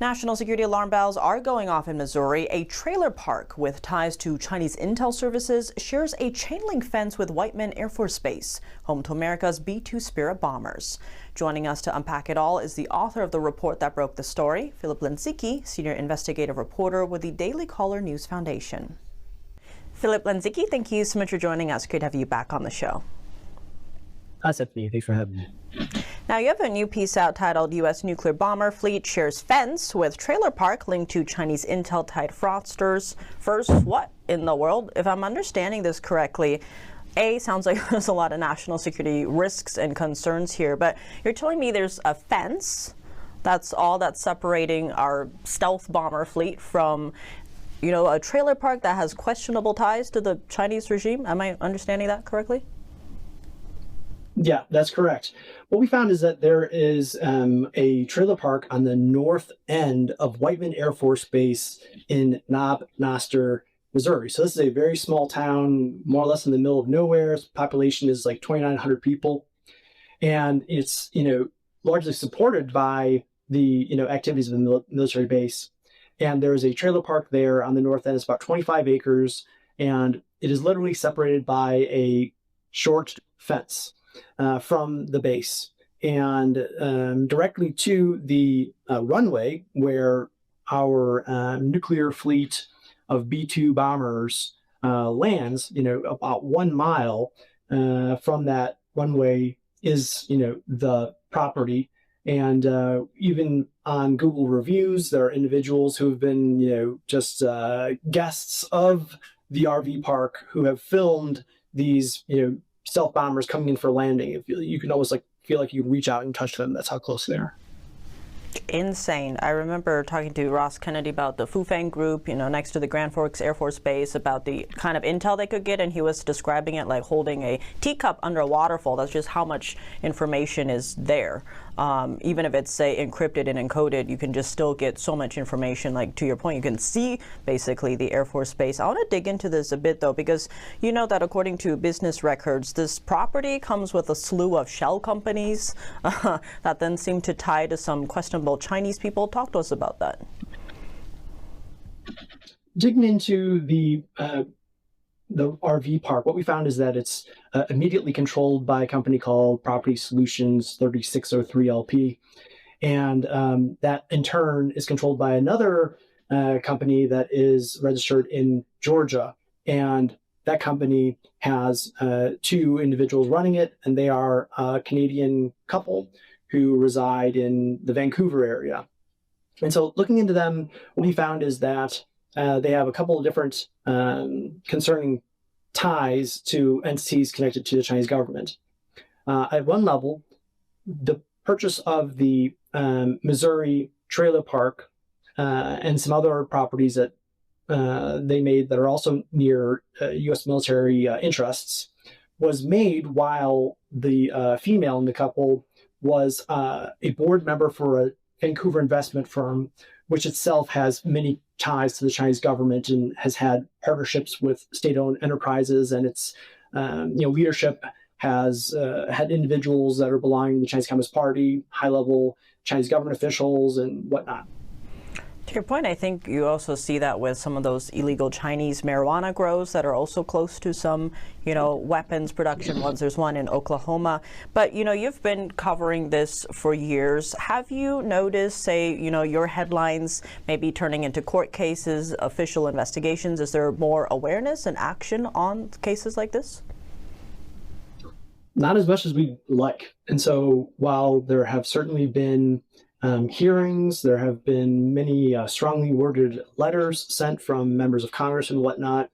National security alarm bells are going off in Missouri. A trailer park with ties to Chinese intel services shares a chain link fence with Whiteman Air Force Base, home to America's B-2 Spirit bombers. Joining us to unpack it all is the author of the report that broke the story, Philip Lenczycki, senior investigative reporter with the Daily Caller News Foundation. Philip Lenczycki, thank you so much for joining us. Good to have you back on the show. Hi, Stephanie. Thanks for having me. Now, you have a new piece out titled U.S. Nuclear Bomber Fleet Shares Fence with Trailer Park linked to Chinese intel-tied fraudsters. First, what in the world? If I'm understanding this correctly, sounds like there's a lot of national security risks and concerns here, but you're telling me there's a fence, that's all that's separating our stealth bomber fleet from, a trailer park that has questionable ties to the Chinese regime. Am I understanding that correctly? Yeah, that's correct. What we found is that there is a trailer park on the north end of Whiteman Air Force Base in Noster, Missouri. So this is a very small town, more or less in the middle of nowhere. Its population is like 2,900 people. And it's, largely supported by the, activities of the military base. And there is a trailer park there on the north end. It's about 25 acres. And it is literally separated by a short fence from the base, and directly to the runway where our nuclear fleet of B-2 bombers lands, about 1 mile from that runway is, the property. And even on Google reviews, there are individuals who have been, just guests of the RV park who have filmed these, stealth bombers coming in for landing. You can almost feel like you reach out and touch them. That's how close they are. Insane. I remember talking to Ross Kennedy about the Fufang group, next to the Grand Forks Air Force Base, about the kind of intel they could get, and he was describing it like holding a teacup under a waterfall. That's just how much information is there. Even if it's, say, encrypted and encoded, you can just still get so much information. Like, to your point, you can see basically the Air Force Base. I want to dig into this a bit, though, because you know that according to business records, this property comes with a slew of shell companies that then seem to tie to some questionable Chinese people. Talk to us about that. Digging into the RV park, what we found is that it's immediately controlled by a company called Property Solutions 3603 LP. And that in turn is controlled by another company that is registered in Georgia. And that company has 2 individuals running it, and they are a Canadian couple who reside in the Vancouver area. And so looking into them, what we found is that they have a couple of different concerning ties to entities connected to the Chinese government. At one level, the purchase of the Missouri trailer park and some other properties that they made that are also near U.S. military interests was made while the female in the couple was a board member for a Vancouver investment firm, which itself has many ties to the Chinese government and has had partnerships with state-owned enterprises, and its leadership has had individuals that are belonging to the Chinese Communist Party, high-level Chinese government officials, and whatnot. To your point, I think you also see that with some of those illegal Chinese marijuana grows that are also close to some, weapons production ones. There's one in Oklahoma. But, you've been covering this for years. Have you noticed, say, your headlines maybe turning into court cases, official investigations? Is there more awareness and action on cases like this? Not as much as we'd like. And so while there have certainly been hearings, there have been many strongly worded letters sent from members of Congress and whatnot.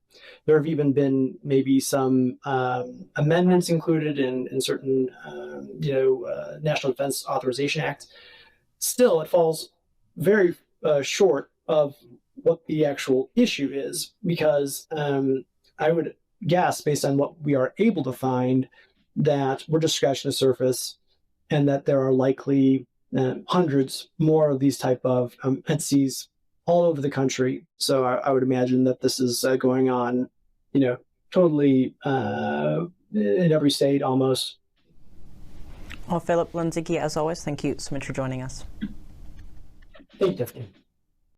There have even been maybe some amendments included in certain, National Defense Authorization Act. Still, it falls very short of what the actual issue is, because I would guess, based on what we are able to find, that we're just scratching the surface, and that there are likely hundreds more of these type of entities all over the country. So I would imagine that this is going on, totally in every state almost. Well, Philip Lenczycki, as always, thank you so much for joining us. Thank you, Tiffany.